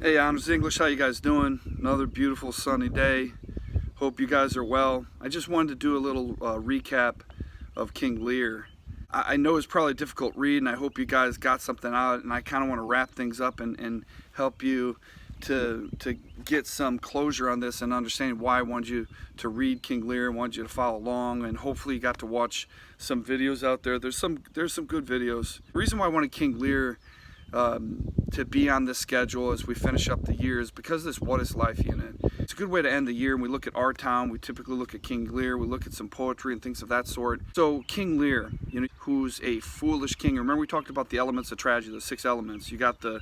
Hey, Honors English, how you guys doing? Another beautiful sunny day. Hope you guys are well. I just wanted to do a little recap of King Lear. I know it's probably a difficult read, and I hope you guys got something out, and I kind of want to wrap things up and help you to get some closure on this and understanding why I wanted you to read King Lear, wanted you to follow along, and hopefully you got to watch some videos out there. There's some good videos. The reason why I wanted King Lear to be on this schedule as we finish up the year is because of this What Is Life unit. It's a good way to end the year, and we look at our town, we typically look at King Lear, we look at some poetry and things of that sort. So King Lear, who's a foolish king. Remember we talked about the elements of tragedy, the 6 elements. You got the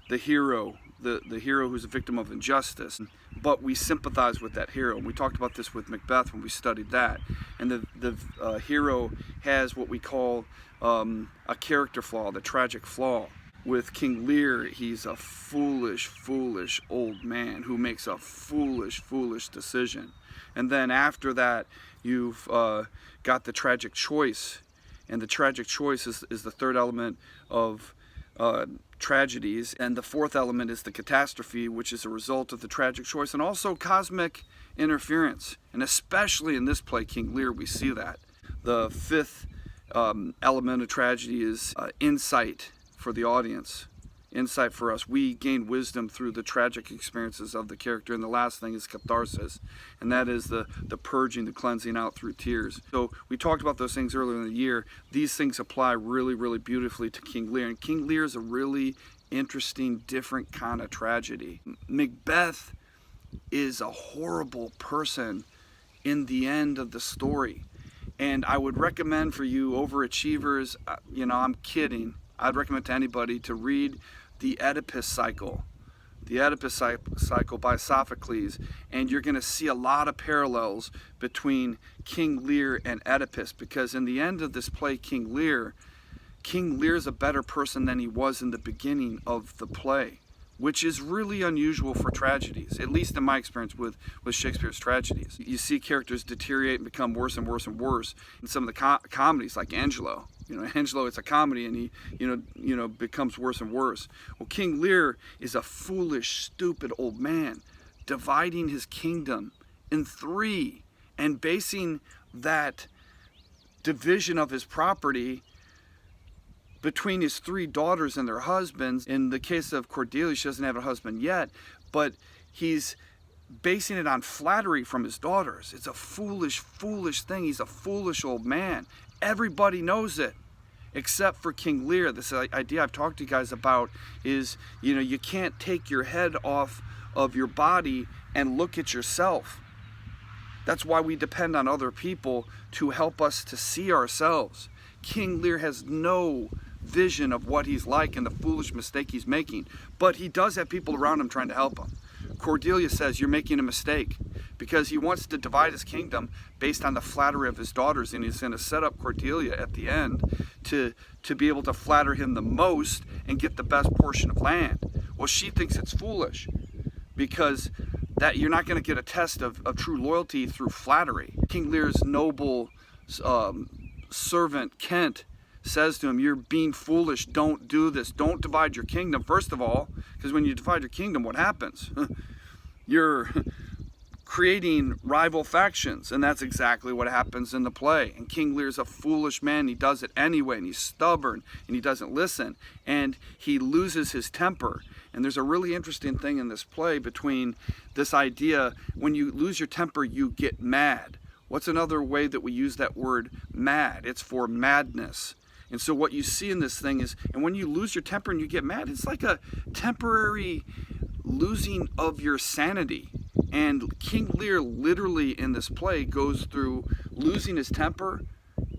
hero, the hero who's a victim of injustice, but we sympathize with that hero. And we talked about this with Macbeth when we studied that. And the hero has what we call a character flaw, the tragic flaw. With King Lear, he's a foolish old man who makes a foolish decision. And then after that, you've got the tragic choice. And the tragic choice is the third element of tragedies. And the fourth element is the catastrophe, which is a result of the tragic choice, and also cosmic interference. And especially in this play, King Lear, we see that. The fifth element of tragedy is insight for the audience, insight for us. We gain wisdom through the tragic experiences of the character. And the last thing is catharsis, and that is the purging, the cleansing out through tears. So we talked about those things earlier in the year. These things apply really beautifully to King Lear, and King Lear is a really interesting, different kind of tragedy. Macbeth is a horrible person in the end of the story. And I would recommend for you overachievers, I'm kidding, I'd recommend to anybody to read the Oedipus cycle. The Oedipus cycle by Sophocles, and you're going to see a lot of parallels between King Lear and Oedipus, because in the end of this play, King Lear's a better person than he was in the beginning of the play, which is really unusual for tragedies, at least in my experience with Shakespeare's tragedies. You see characters deteriorate and become worse and worse and worse in some of the comedies, like Angelo. Angelo, it's a comedy, and he, becomes worse and worse. Well, King Lear is a foolish, stupid old man, dividing his kingdom in 3 and basing that division of his property between his 3 daughters and their husbands. In the case of Cordelia, she doesn't have a husband yet, but he's basing it on flattery from his daughters. It's a foolish thing. He's a foolish old man. Everybody knows it, except for King Lear. This idea I've talked to you guys about is, you can't take your head off of your body and look at yourself. That's why we depend on other people to help us to see ourselves. King Lear has no vision of what he's like and the foolish mistake he's making, but he does have people around him trying to help him. Cordelia says, you're making a mistake, because he wants to divide his kingdom based on the flattery of his daughters, and he's going to set up Cordelia at the end to be able to flatter him the most and get the best portion of land. Well, she thinks it's foolish, because that you're not going to get a test of true loyalty through flattery. King Lear's noble servant Kent says to him, you're being foolish, don't do this, don't divide your kingdom, first of all, because when you divide your kingdom, what happens? You're creating rival factions, and that's exactly what happens in the play. And King Lear's a foolish man. He does it anyway, and he's stubborn, and he doesn't listen, and he loses his temper. And there's a really interesting thing in this play between this idea, when you lose your temper, you get mad. What's another way that we use that word mad? It's for madness. And so what you see in this thing is, and when you lose your temper and you get mad, it's like a temporary losing of your sanity. And King Lear literally in this play goes through losing his temper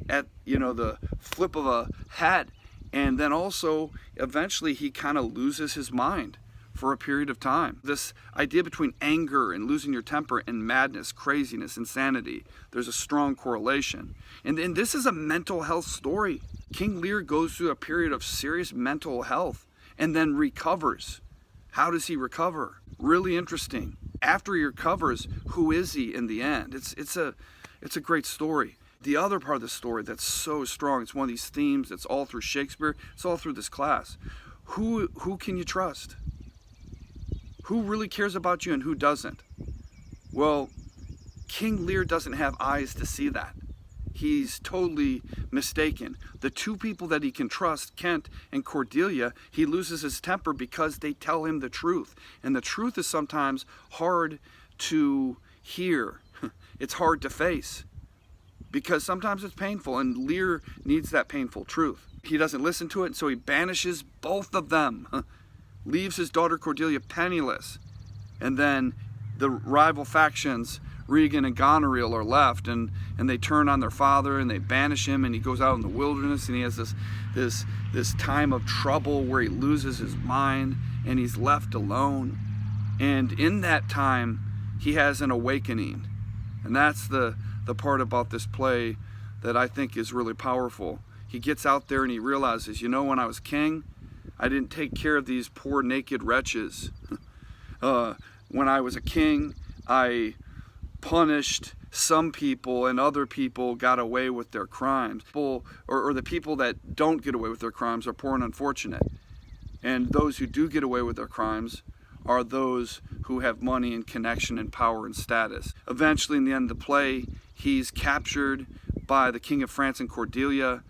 at, the flip of a hat, and then also eventually he kind of loses his mind for a period of time. This idea between anger and losing your temper and madness, craziness, insanity, there's a strong correlation. And this is a mental health story. King Lear goes through a period of serious mental health and then recovers. How does he recover? Really interesting. After he recovers, who is he in the end? It's a great story. The other part of the story that's so strong, it's one of these themes that's all through Shakespeare, it's all through this class. Who can you trust? Who really cares about you and who doesn't? Well, King Lear doesn't have eyes to see that. He's totally mistaken. The two people that he can trust, Kent and Cordelia, he loses his temper because they tell him the truth. And the truth is sometimes hard to hear. It's hard to face because sometimes it's painful, and Lear needs that painful truth. He doesn't listen to it, so he banishes both of them, leaves his daughter Cordelia penniless, and then the rival factions, Regan and Goneril, are left, and they turn on their father and they banish him, and he goes out in the wilderness, and he has this time of trouble where he loses his mind and he's left alone. And in that time he has an awakening, and that's the part about this play that I think is really powerful. He gets out there and he realizes, you know, when I was king, I didn't take care of these poor naked wretches. When I was a king, I punished some people and other people got away with their crimes. Or the people that don't get away with their crimes are poor and unfortunate. And those who do get away with their crimes are those who have money and connection and power and status. Eventually, in the end of the play, he's captured by the King of France and Cordelia,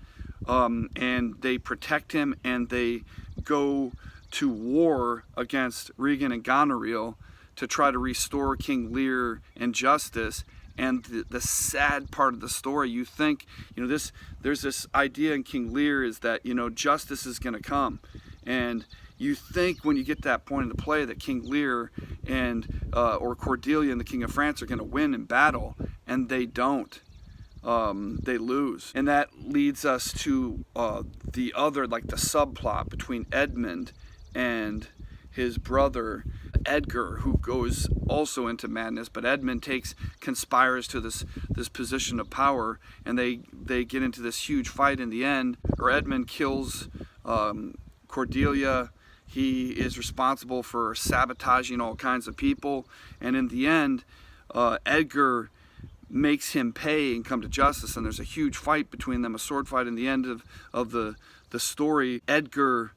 and they protect him, and they go to war against Regan and Goneril to try to restore King Lear and justice. And the sad part of the story, you think, you know, there's this idea in King Lear is that, you know, justice is going to come. And you think when you get to that point in the play that King Lear and or Cordelia and the King of France are going to win in battle, and they don't. They lose. And that leads us to the other, like the subplot between Edmund and his brother Edgar, who goes also into madness, but Edmund conspires to this position of power, and they get into this huge fight in the end, or Edmund kills Cordelia. He is responsible for sabotaging all kinds of people, and in the end, Edgar makes him pay and come to justice, and there's a huge fight between them, a sword fight in the end of the story. Edgar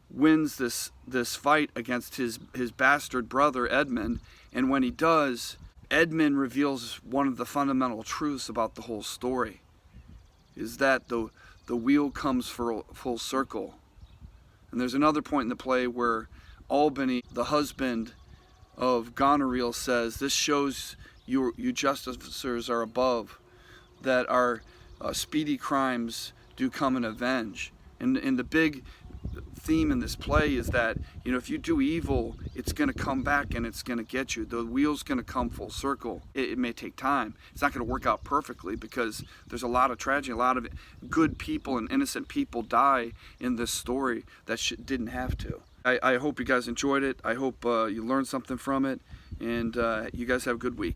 wins this fight against his bastard brother Edmund, and when he does, Edmund reveals one of the fundamental truths about the whole story, is that the wheel comes full circle. And there's another point in the play where Albany, the husband of Goneril, says, "This shows you justicers are above, that our speedy crimes do come and avenge." And the big theme in this play is that, you know, if you do evil, it's going to come back and it's going to get you. The wheel's going to come full circle. It may take time. It's not going to work out perfectly because there's a lot of tragedy, a lot of good people and innocent people die in this story that didn't have to. I hope you guys enjoyed it. I hope you learned something from it, and you guys have a good week.